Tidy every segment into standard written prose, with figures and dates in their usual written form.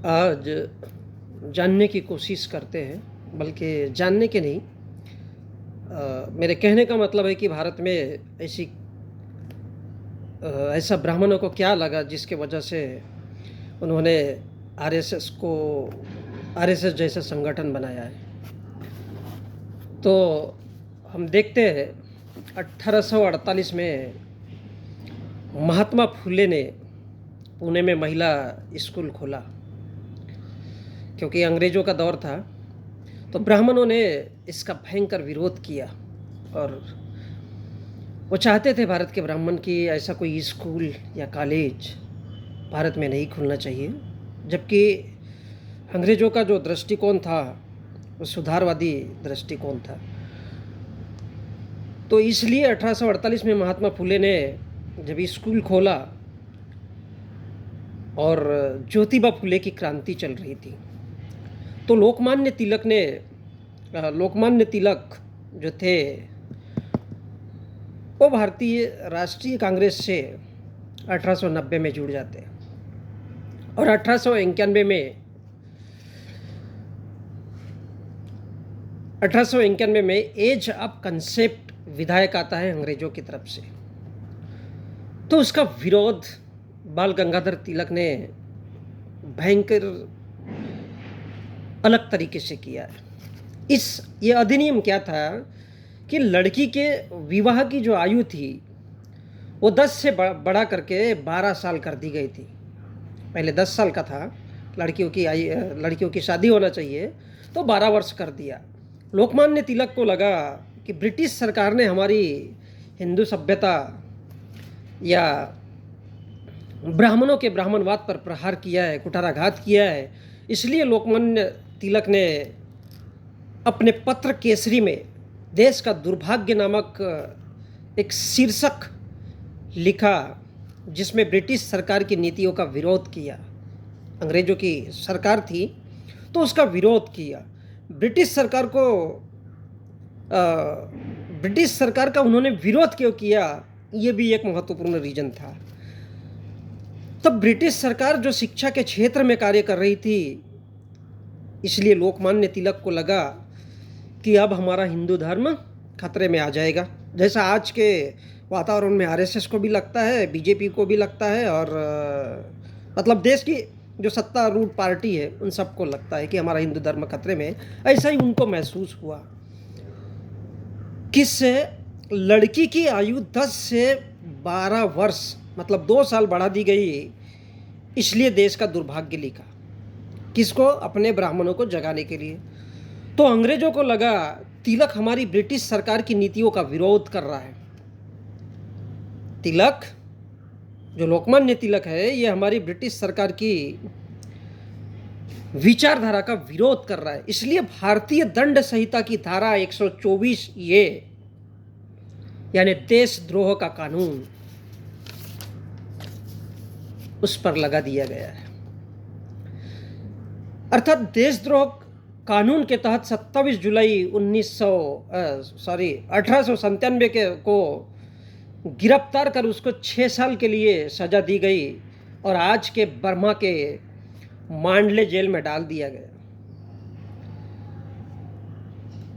आज जानने की कोशिश करते हैं, बल्कि जानने के नहीं, मेरे कहने का मतलब है कि भारत में ऐसा ब्राह्मणों को क्या लगा जिसकी वजह से उन्होंने आरएसएस को आरएसएस जैसा संगठन बनाया है। तो हम देखते हैं 1848 में महात्मा फुले ने पुणे में महिला स्कूल खोला। क्योंकि अंग्रेज़ों का दौर था, तो ब्राह्मणों ने इसका भयंकर विरोध किया और वो चाहते थे भारत के ब्राह्मण की ऐसा कोई स्कूल या कॉलेज भारत में नहीं खुलना चाहिए। जबकि अंग्रेज़ों का जो दृष्टिकोण था वो सुधारवादी दृष्टिकोण था। तो इसलिए 1848 में महात्मा फुले ने जब स्कूल खोला और ज्योतिबा फुले की क्रांति चल रही थी, तो लोकमान्य तिलक जो थे वो भारतीय राष्ट्रीय कांग्रेस से 1890 में जुड़ जाते हैं और 1891 में एज ऑफ कंसेप्ट विधायक आता है अंग्रेजों की तरफ से। तो उसका विरोध बाल गंगाधर तिलक ने भयंकर अलग तरीके से किया है। ये अधिनियम क्या था कि लड़की के विवाह की जो आयु थी वो 10 से बढ़ा करके 12 साल कर दी गई थी। पहले 10 साल का था, लड़कियों की शादी होना चाहिए, तो 12 वर्ष कर दिया। लोकमान्य तिलक को लगा कि ब्रिटिश सरकार ने हमारी हिंदू सभ्यता या ब्राह्मणों के ब्राह्मणवाद पर प्रहार किया है, कुठाराघात किया है। इसलिए लोकमान्य तिलक ने अपने पत्र केसरी में देश का दुर्भाग्य नामक एक शीर्षक लिखा, जिसमें ब्रिटिश सरकार की नीतियों का विरोध किया। अंग्रेज़ों की सरकार थी तो उसका विरोध किया। ब्रिटिश सरकार का उन्होंने विरोध क्यों किया, ये भी एक महत्वपूर्ण रीजन था। तब ब्रिटिश सरकार जो शिक्षा के क्षेत्र में कार्य कर रही थी, इसलिए लोकमान्य तिलक को लगा कि अब हमारा हिंदू धर्म खतरे में आ जाएगा। जैसा आज के वातावरण में आरएसएस को भी लगता है, बीजेपी को भी लगता है, और मतलब देश की जो सत्तारूढ़ पार्टी है उन सबको लगता है कि हमारा हिंदू धर्म खतरे में। ऐसा ही उनको महसूस हुआ। किससे? लड़की की आयु 10 से 12 वर्ष मतलब 2 साल बढ़ा दी गई। इसलिए देश का दुर्भाग्य लिखा। किसको? अपने ब्राह्मणों को जगाने के लिए। तो अंग्रेजों को लगा तिलक हमारी ब्रिटिश सरकार की नीतियों का विरोध कर रहा है। तिलक जो लोकमान्य तिलक है, ये हमारी ब्रिटिश सरकार की विचारधारा का विरोध कर रहा है। इसलिए भारतीय दंड संहिता की धारा 124 ये यानी देशद्रोह का कानून उस पर लगा दिया गया है। अर्थात देशद्रोह कानून के तहत 27 जुलाई 1897 को गिरफ्तार कर उसको 6 साल के लिए सजा दी गई और आज के बर्मा के मांडले जेल में डाल दिया गया।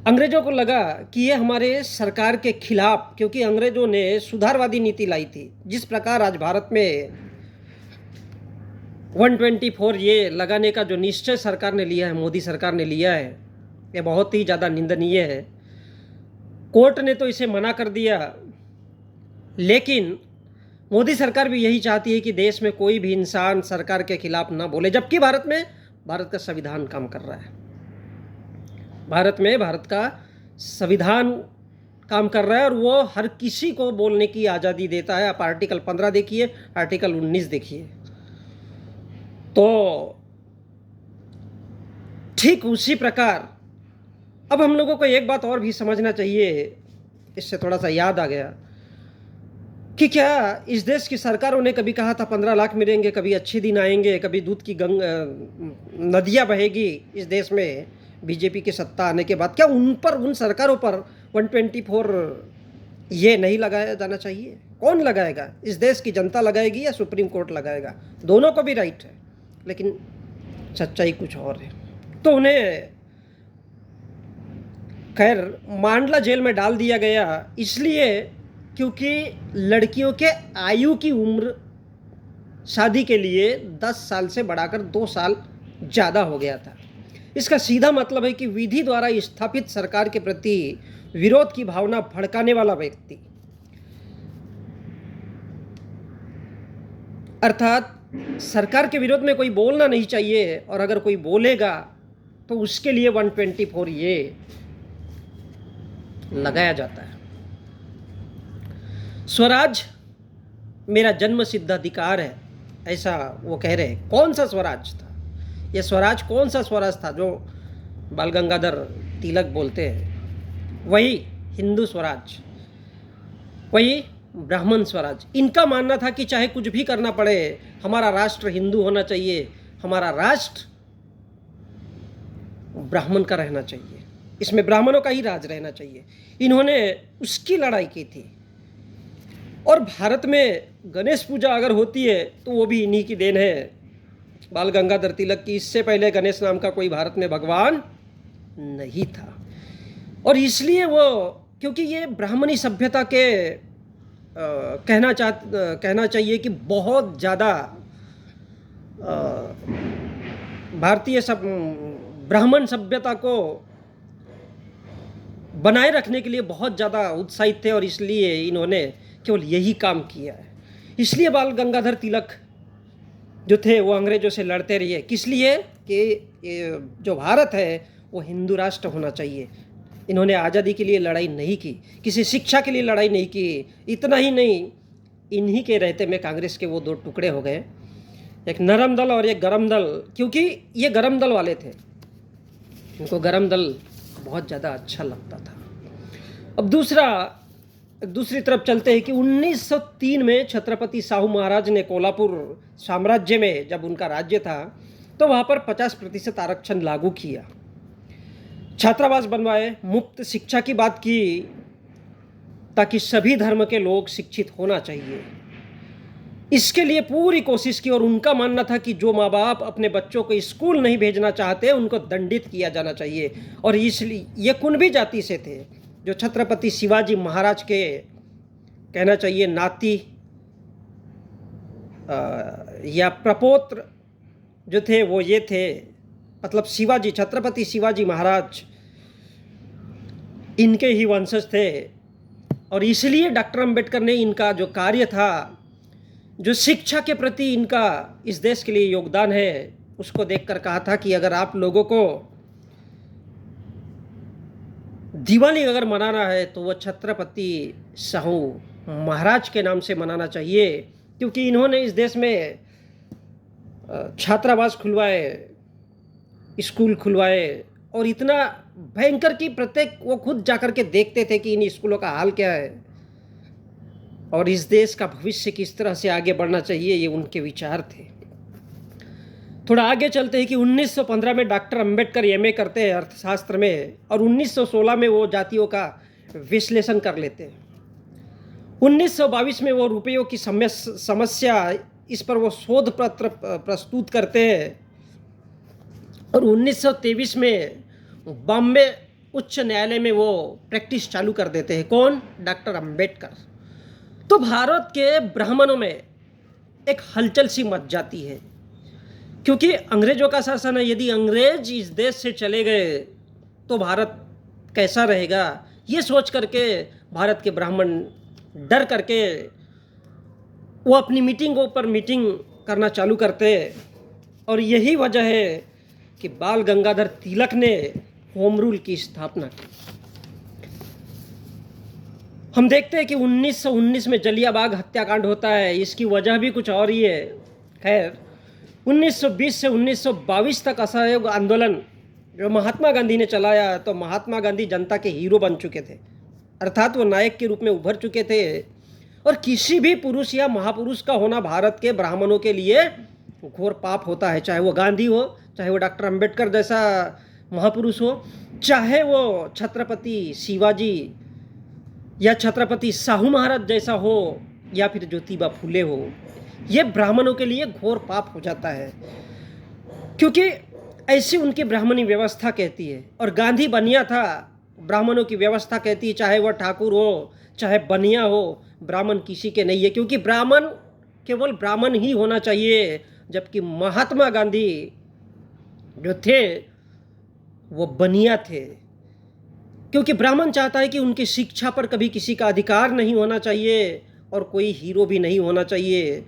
अंग्रेजों को लगा कि ये हमारे सरकार के खिलाफ, क्योंकि अंग्रेजों ने सुधारवादी नीति लाई थी। जिस प्रकार आज भारत में 124 ये लगाने का जो निश्चय सरकार ने लिया है, मोदी सरकार ने लिया है, ये बहुत ही ज़्यादा निंदनीय है। कोर्ट ने तो इसे मना कर दिया, लेकिन मोदी सरकार भी यही चाहती है कि देश में कोई भी इंसान सरकार के खिलाफ ना बोले। जबकि भारत का संविधान काम कर रहा है। भारत का संविधान काम कर रहा है और वो हर किसी को बोलने की आज़ादी देता है। आप आर्टिकल 15 देखिए, आर्टिकल 19 देखिए। तो ठीक उसी प्रकार अब हम लोगों को एक बात और भी समझना चाहिए, इससे थोड़ा सा याद आ गया कि क्या इस देश की सरकारों ने कभी कहा था 15 लाख मिलेंगे, कभी अच्छे दिन आएंगे, कभी दूध की नदियाँ बहेगी इस देश में बीजेपी की सत्ता आने के बाद? क्या उन सरकारों पर 124 ये नहीं लगाया जाना चाहिए? कौन लगाएगा? इस देश की जनता लगाएगी या सुप्रीम कोर्ट लगाएगा? दोनों को भी राइट है, लेकिन सच्चाई कुछ और है। तो उन्हें खैर मांडला जेल में डाल दिया गया, इसलिए क्योंकि लड़कियों के आयु की उम्र शादी के लिए 10 साल से बढ़ाकर 2 साल ज़्यादा हो गया था। इसका सीधा मतलब है कि विधि द्वारा स्थापित सरकार के प्रति विरोध की भावना भड़काने वाला व्यक्ति, अर्थात सरकार के विरोध में कोई बोलना नहीं चाहिए, और अगर कोई बोलेगा तो उसके लिए 124 ये लगाया जाता है। स्वराज मेरा जन्म सिद्ध अधिकार है, ऐसा वो कह रहे हैं। कौन सा स्वराज था ये? स्वराज कौन सा स्वराज था जो बाल गंगाधर तिलक बोलते हैं? वही हिंदू स्वराज, वही ब्राह्मण स्वराज। इनका मानना था कि चाहे कुछ भी करना पड़े, हमारा राष्ट्र हिंदू होना चाहिए, हमारा राष्ट्र ब्राह्मण का रहना चाहिए, इसमें ब्राह्मणों का ही राज रहना चाहिए। इन्होंने उसकी लड़ाई की थी। और भारत में गणेश पूजा अगर होती है तो वो भी इन्हीं की देन है, बाल गंगाधर तिलक की। इससे पहले गणेश नाम का कोई भारत में भगवान नहीं था। और इसलिए वो, क्योंकि ये ब्राह्मणी सभ्यता के कहना चाहिए कि बहुत ज़्यादा भारतीय सब ब्राह्मण सभ्यता को बनाए रखने के लिए बहुत ज़्यादा उत्साहित थे, और इसलिए इन्होंने केवल यही काम किया है। इसलिए बाल गंगाधर तिलक जो थे वो अंग्रेज़ों से लड़ते रहे। किस लिए? कि जो भारत है वो हिंदू राष्ट्र होना चाहिए। इन्होंने आज़ादी के लिए लड़ाई नहीं की, किसी शिक्षा के लिए लड़ाई नहीं की। इतना ही नहीं, इन्हीं के रहते में कांग्रेस के वो 2 टुकड़े हो गए, एक नरम दल और एक गरम दल, क्योंकि ये गरम दल वाले थे, इनको गरम दल बहुत ज़्यादा अच्छा लगता था। अब दूसरी तरफ चलते हैं कि 1903 में छत्रपति शाहू महाराज ने कोल्हापुर साम्राज्य में, जब उनका राज्य था, तो वहाँ पर 50% आरक्षण लागू किया, छात्रावास बनवाए, मुफ्त शिक्षा की बात की, ताकि सभी धर्म के लोग शिक्षित होना चाहिए। इसके लिए पूरी कोशिश की, और उनका मानना था कि जो माँ बाप अपने बच्चों को स्कूल नहीं भेजना चाहते उनको दंडित किया जाना चाहिए। और इसलिए ये कुणबी जाति से थे, जो छत्रपति शिवाजी महाराज के, कहना चाहिए, नाती या प्रपौत्र जो थे वो ये थे, मतलब छत्रपति शिवाजी महाराज इनके ही वंशज थे। और इसलिए डॉक्टर अंबेडकर ने इनका जो कार्य था, जो शिक्षा के प्रति इनका इस देश के लिए योगदान है, उसको देखकर कहा था कि अगर आप लोगों को दिवाली अगर मनाना है तो वह छत्रपति शाहू महाराज के नाम से मनाना चाहिए, क्योंकि इन्होंने इस देश में छात्रावास खुलवाए, स्कूल खुलवाए, और इतना भयंकर कि प्रत्येक वो खुद जाकर के देखते थे कि इन स्कूलों का हाल क्या है और इस देश का भविष्य किस तरह से आगे बढ़ना चाहिए, ये उनके विचार थे। थोड़ा आगे चलते हैं कि 1915 में डॉक्टर अंबेडकर एमए करते हैं अर्थशास्त्र में, और 1916 में वो जातियों का विश्लेषण कर लेते हैं। 1922 में वो रुपयों की समस्या, इस पर वो शोध पत्र प्रस्तुत करते हैं, और 1923 में बॉम्बे उच्च न्यायालय में वो प्रैक्टिस चालू कर देते हैं। कौन? डॉक्टर अंबेडकर। तो भारत के ब्राह्मणों में एक हलचल सी मच जाती है, क्योंकि अंग्रेजों का शासन है। यदि अंग्रेज इस देश से चले गए तो भारत कैसा रहेगा, ये सोच करके भारत के ब्राह्मण डर करके वो अपनी मीटिंगों पर मीटिंग करना चालू करते। और यही वजह है कि बाल गंगाधर तिलक ने होम रूल की स्थापना की। हम देखते हैं कि 1919 में जलियांवाला हत्याकांड होता है, इसकी वजह भी कुछ और ही है। खैर 1920 से 1922 तक असहयोग आंदोलन जो महात्मा गांधी ने चलाया, तो महात्मा गांधी जनता के हीरो बन चुके थे, अर्थात वो नायक के रूप में उभर चुके थे। और किसी भी पुरुष या महापुरुष का होना भारत के ब्राह्मणों के लिए घोर पाप होता है, चाहे वो गांधी हो, चाहे वो डॉक्टर अंबेडकर जैसा महापुरुष हो, चाहे वो छत्रपति शिवाजी या छत्रपति शाहू महाराज जैसा हो, या फिर ज्योतिबा फुले हो। ये ब्राह्मणों के लिए घोर पाप हो जाता है। क्योंकि ऐसी उनकी ब्राह्मणी व्यवस्था कहती है। और गांधी बनिया था, ब्राह्मणों की व्यवस्था कहती है, चाहे वह ठाकुर हो चाहे बनिया हो, ब्राह्मण किसी के नहीं है, क्योंकि ब्राह्मण केवल ब्राह्मण ही होना चाहिए। जबकि महात्मा गांधी जो थे वो बनिया थे, क्योंकि ब्राह्मण चाहता है कि उनकी शिक्षा पर कभी किसी का अधिकार नहीं होना चाहिए और कोई हीरो भी नहीं होना चाहिए।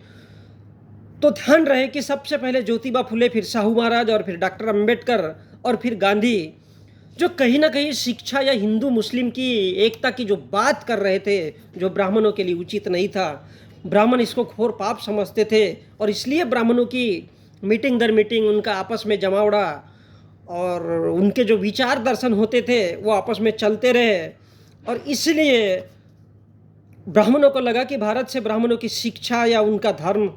तो ध्यान रहे कि सबसे पहले ज्योतिबा फुले, फिर साहू महाराज और फिर डॉक्टर अंबेडकर और फिर गांधी, जो कहीं ना कहीं शिक्षा या हिंदू मुस्लिम की एकता की जो बात कर रहे थे, जो ब्राह्मणों के लिए उचित नहीं था। ब्राह्मण इसको घोर पाप समझते थे और इसलिए ब्राह्मणों की मीटिंग दर मीटिंग, उनका आपस में जमावड़ा और उनके जो विचार दर्शन होते थे वो आपस में चलते रहे। और इसलिए ब्राह्मणों को लगा कि भारत से ब्राह्मणों की शिक्षा या उनका धर्म,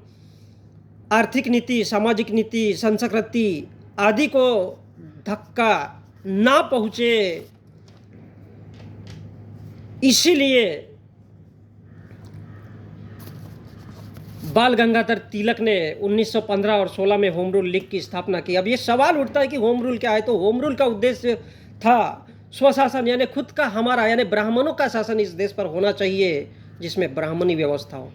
आर्थिक नीति, सामाजिक नीति, संस्कृति आदि को धक्का ना पहुँचे। इसीलिए बाल गंगाधर तिलक ने 1915 और 16 में होम रूल लीग की स्थापना की। अब ये सवाल उठता है कि होम रूल क्या है। तो होम रूल का उद्देश्य था स्वशासन, यानी खुद का, हमारा, यानी ब्राह्मणों का शासन इस देश पर होना चाहिए, जिसमें ब्राह्मणी व्यवस्था हो,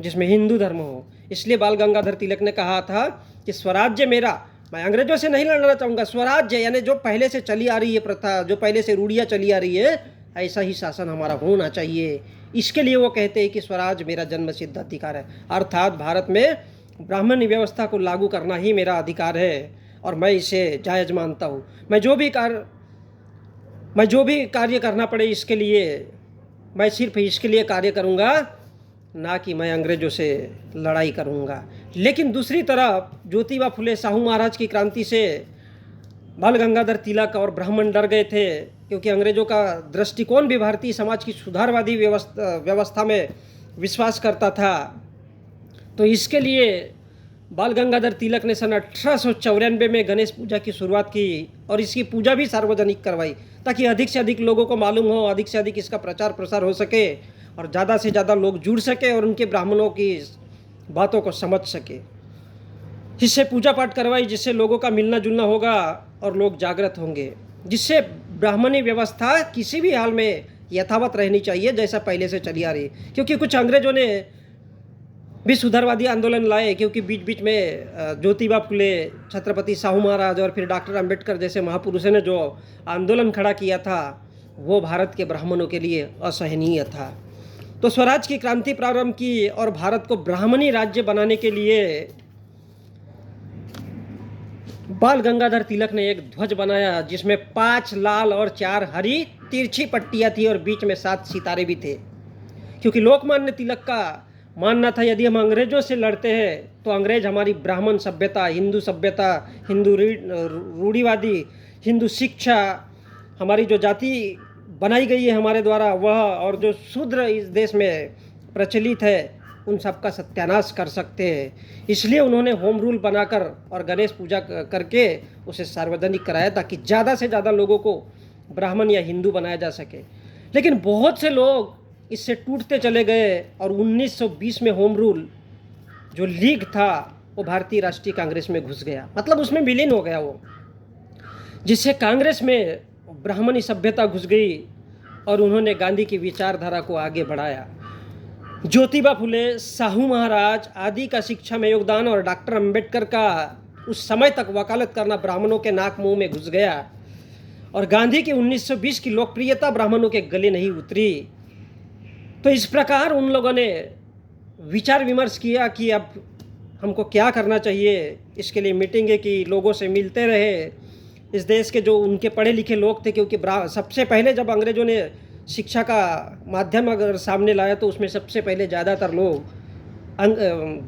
जिसमें हिंदू धर्म हो। इसलिए बाल गंगाधर तिलक ने कहा था कि स्वराज्य मेरा, मैं अंग्रेजों से नहीं लड़ना चाहूँगा, स्वराज्य यानी जो पहले से चली आ रही है प्रथा, जो पहले से रूढ़ियाँ चली आ रही है, ऐसा ही शासन हमारा होना चाहिए। इसके लिए वो कहते हैं कि स्वराज मेरा जन्मसिद्ध अधिकार है, अर्थात भारत में ब्राह्मणी व्यवस्था को लागू करना ही मेरा अधिकार है और मैं इसे जायज़ मानता हूँ। मैं जो भी कार्य करना पड़े इसके लिए, मैं सिर्फ इसके लिए कार्य करूँगा, ना कि मैं अंग्रेज़ों से लड़ाई करूँगा। लेकिन दूसरी तरफ ज्योतिबा फुले, साहू महाराज की क्रांति से बाल गंगाधर तिलक और ब्राह्मण डर गए थे, क्योंकि अंग्रेज़ों का दृष्टिकोण भी भारतीय समाज की सुधारवादी व्यवस्था में विश्वास करता था। तो इसके लिए बाल गंगाधर तिलक ने सन 1894 में गणेश पूजा की शुरुआत की और इसकी पूजा भी सार्वजनिक करवाई, ताकि अधिक से अधिक लोगों को मालूम हो, अधिक से अधिक इसका प्रचार प्रसार हो सके और ज़्यादा से ज़्यादा लोग जुड़ सके और उनके ब्राह्मणों की बातों को समझ सके। इससे पूजा पाठ करवाई, जिससे लोगों का मिलना जुलना होगा और लोग जागृत होंगे, जिससे ब्राह्मणी व्यवस्था किसी भी हाल में यथावत रहनी चाहिए जैसा पहले से चली आ रही। क्योंकि कुछ अंग्रेजों ने भी सुधारवादी आंदोलन लाए, क्योंकि बीच बीच में ज्योतिबा फुले, छत्रपति साहू महाराज और फिर डॉक्टर अंबेडकर जैसे महापुरुषों ने जो आंदोलन खड़ा किया था वो भारत के ब्राह्मणों के लिए असहनीय था। तो स्वराज की क्रांति प्रारंभ की और भारत को ब्राह्मणी राज्य बनाने के लिए बाल गंगाधर तिलक ने एक ध्वज बनाया, जिसमें 5 लाल और 4 हरी तिरछी पट्टियां थी और बीच में 7 सितारे भी थे। क्योंकि लोकमान्य तिलक का मानना था, यदि हम अंग्रेजों से लड़ते हैं तो अंग्रेज हमारी ब्राह्मण सभ्यता, हिंदू सभ्यता, हिंदू रूढ़िवादी, हिंदू शिक्षा, हमारी जो जाति बनाई गई है हमारे द्वारा वह, और जो शूद्र इस देश में प्रचलित है, उन सब का सत्यानाश कर सकते हैं। इसलिए उन्होंने होम रूल बनाकर और गणेश पूजा करके उसे सार्वजनिक कराया, ताकि ज़्यादा से ज़्यादा लोगों को ब्राह्मण या हिंदू बनाया जा सके। लेकिन बहुत से लोग इससे टूटते चले गए और 1920 में होम रूल जो लीग था वो भारतीय राष्ट्रीय कांग्रेस में घुस गया, मतलब उसमें विलीन हो गया वो, जिससे कांग्रेस में ब्राह्मणी सभ्यता घुस गई और उन्होंने गांधी की विचारधारा को आगे बढ़ाया। ज्योतिबा फुले, साहू महाराज आदि का शिक्षा में योगदान और डॉक्टर अंबेडकर का उस समय तक वकालत करना ब्राह्मणों के नाक मुंह में घुस गया और गांधी की 1920 की लोकप्रियता ब्राह्मणों के गले नहीं उतरी। तो इस प्रकार उन लोगों ने विचार विमर्श किया कि अब हमको क्या करना चाहिए। इसके लिए मीटिंगें की, लोगों से मिलते रहे, इस देश के जो उनके पढ़े लिखे लोग थे, क्योंकि सबसे पहले जब अंग्रेजों ने शिक्षा का माध्यम अगर सामने लाया तो उसमें सबसे पहले ज़्यादातर लोग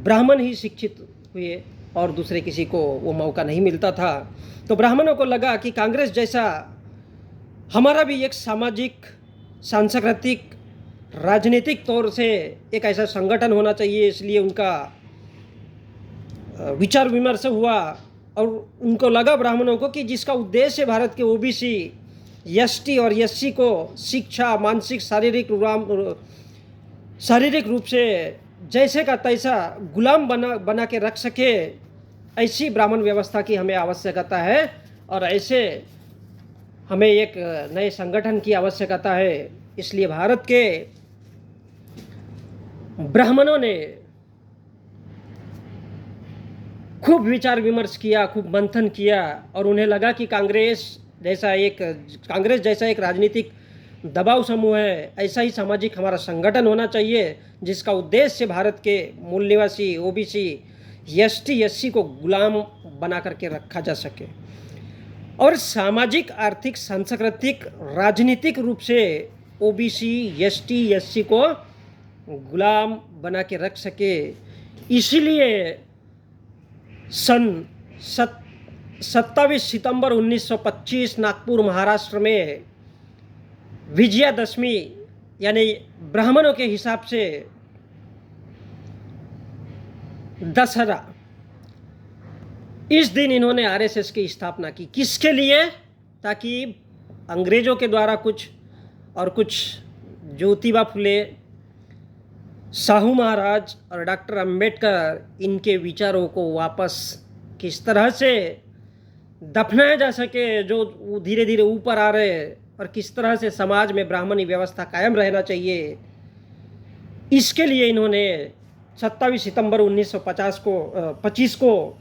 ब्राह्मण ही शिक्षित हुए और दूसरे किसी को वो मौका नहीं मिलता था। तो ब्राह्मणों को लगा कि कांग्रेस जैसा हमारा भी एक सामाजिक, सांस्कृतिक, राजनीतिक तौर से एक ऐसा संगठन होना चाहिए। इसलिए उनका विचार विमर्श हुआ और उनको लगा ब्राह्मणों को कि जिसका उद्देश्य भारत के ओबीसी, एसटी और एससी को शिक्षा, मानसिक, शारीरिक रूप से जैसे का तैसा गुलाम बना के रख सके, ऐसी ब्राह्मण व्यवस्था की हमें आवश्यकता है और ऐसे हमें एक नए संगठन की आवश्यकता है। इसलिए भारत के ब्राह्मणों ने खूब विचार विमर्श किया, खूब मंथन किया और उन्हें लगा कि कांग्रेस जैसा एक राजनीतिक दबाव समूह है, ऐसा ही सामाजिक हमारा संगठन होना चाहिए जिसका उद्देश्य भारत के मूल निवासी ओबीसी एसटी एससी को गुलाम बना करके रखा जा सके और सामाजिक आर्थिक सांस्कृतिक राजनीतिक रूप से ओबीसी एसटी एससी को गुलाम बना के रख सके। इसीलिए सन 27 सितंबर 1925 नागपुर महाराष्ट्र में विजयादशमी यानी ब्राह्मणों के हिसाब से दशहरा, इस दिन इन्होंने आरएसएस की स्थापना की। किसके लिए? ताकि अंग्रेजों के द्वारा कुछ ज्योतिबा फुले, साहू महाराज और डॉक्टर अंबेडकर इनके विचारों को वापस किस तरह से दफनाया जा सके जो धीरे धीरे ऊपर आ रहे, और किस तरह से समाज में ब्राह्मणी व्यवस्था कायम रहना चाहिए, इसके लिए इन्होंने 27 सितंबर 1925 को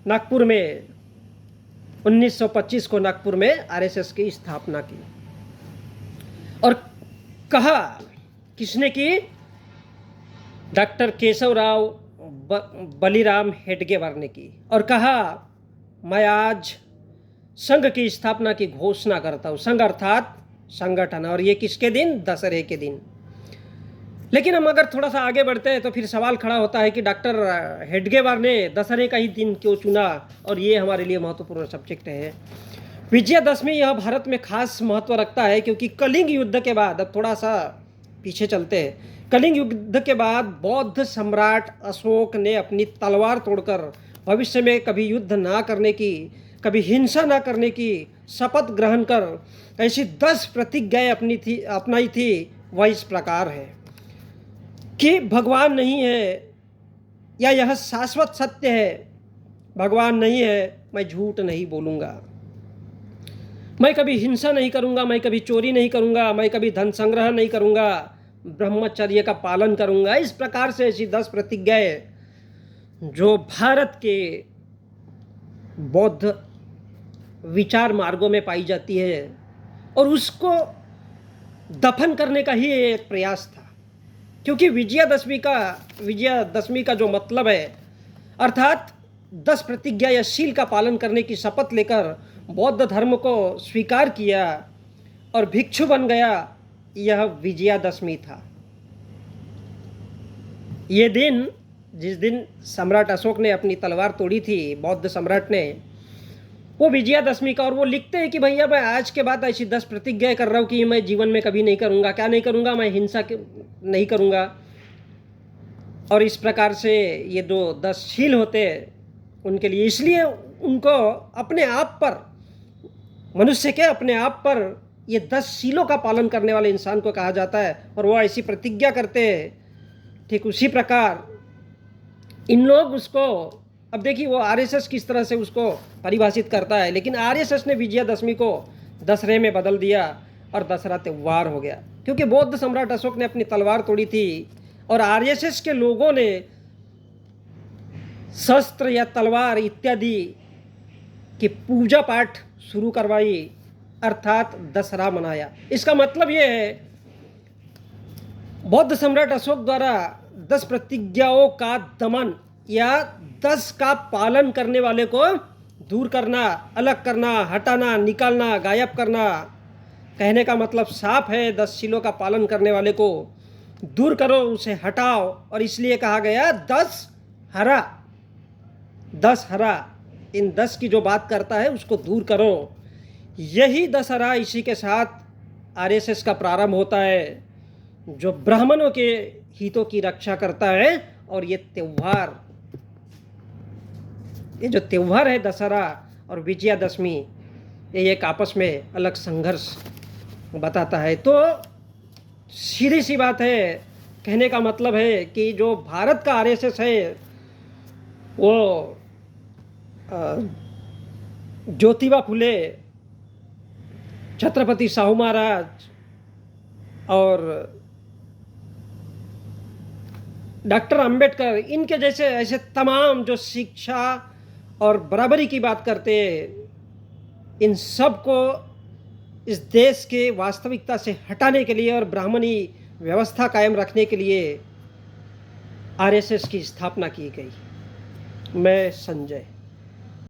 नागपुर में आरएसएस की स्थापना की। और कहा किसने की? डॉक्टर केशवराव बलिराम हेडगेवार ने की। और कहा मैं आज संघ की स्थापना की घोषणा करता हूँ। संघ अर्थात संगठन, और ये किसके दिन? दशहरे के दिन। लेकिन हम अगर थोड़ा सा आगे बढ़ते हैं तो फिर सवाल खड़ा होता है कि डॉक्टर हेडगेवार ने दशहरे का ही दिन क्यों चुना, और ये हमारे लिए महत्वपूर्ण सब्जेक्ट है। विजयादशमी यह भारत में खास महत्व रखता है क्योंकि कलिंग युद्ध के बाद, अब थोड़ा सा पीछे चलते हैं, कलिंग युद्ध के बाद बौद्ध सम्राट अशोक ने अपनी तलवार तोड़कर भविष्य में कभी युद्ध ना करने की, कभी हिंसा ना करने की शपथ ग्रहण कर ऐसी 10 प्रतिज्ञाएं अपनाई थी। वह इस प्रकार है कि भगवान नहीं है, या यह शाश्वत सत्य है, भगवान नहीं है, मैं झूठ नहीं बोलूँगा, मैं कभी हिंसा नहीं करूँगा, मैं कभी चोरी नहीं करूँगा, मैं कभी धन संग्रह नहीं करूँगा, ब्रह्मचर्य का पालन करूँगा। इस प्रकार से ऐसी 10 प्रतिज्ञाएं जो भारत के बौद्ध विचार मार्गों में पाई जाती है, और उसको दफन करने का ही एक प्रयास था। क्योंकि विजयादशमी का जो मतलब है, अर्थात 10 प्रतिज्ञा या शील का पालन करने की शपथ लेकर बौद्ध धर्म को स्वीकार किया और भिक्षु बन गया, यह विजयादशमी था। ये दिन, जिस दिन सम्राट अशोक ने अपनी तलवार तोड़ी थी, बौद्ध सम्राट ने, वो विजयादशमी का। और वो लिखते हैं कि भैया मैं आज के बाद ऐसी 10 प्रतिज्ञाएं कर रहा हूँ कि मैं जीवन में कभी नहीं करूँगा। क्या नहीं करूँगा? मैं हिंसा नहीं करूँगा। और इस प्रकार से ये जो 10 शील होते हैं उनके लिए, इसलिए उनको अपने आप पर, मनुष्य के अपने आप पर ये 10 शीलों का पालन करने वाले इंसान को कहा जाता है, और वो ऐसी प्रतिज्ञा करते हैं। ठीक उसी प्रकार इन लोग उसको, अब देखिए वो आरएसएस किस तरह से उसको परिभाषित करता है, लेकिन आरएसएस ने विजयादशमी को दशहरे में बदल दिया और दशहरा त्यौहार हो गया। क्योंकि बौद्ध सम्राट अशोक ने अपनी तलवार तोड़ी थी और आरएसएस के लोगों ने शस्त्र या तलवार इत्यादि की पूजा पाठ शुरू करवाई, अर्थात दशहरा मनाया। इसका मतलब ये है, बौद्ध सम्राट अशोक द्वारा 10 प्रतिज्ञाओं का दमन या 10 का पालन करने वाले को दूर करना, अलग करना, हटाना, निकालना, गायब करना। कहने का मतलब साफ है, 10 शीलों का पालन करने वाले को दूर करो, उसे हटाओ। और इसलिए कहा गया 10 हरा, 10 हरा, इन 10 की जो बात करता है उसको दूर करो। यही दशहरा, इसी के साथ आरएसएस का प्रारंभ होता है, जो ब्राह्मणों के हितों की रक्षा करता है। और ये त्यौहार, ये जो त्यौहार है दशहरा और विजयादशमी, ये एक आपस में अलग संघर्ष बताता है। तो सीधी सी बात है, कहने का मतलब है कि जो भारत का आरएसएस है वो अ, ज्योतिबा फुले, छत्रपति साहू महाराज और डॉक्टर अंबेडकर, इनके जैसे ऐसे तमाम जो शिक्षा और बराबरी की बात करते हैं, इन सब को इस देश के वास्तविकता से हटाने के लिए और ब्राह्मणी व्यवस्था कायम रखने के लिए आरएसएस की स्थापना की गई। मैं संजय।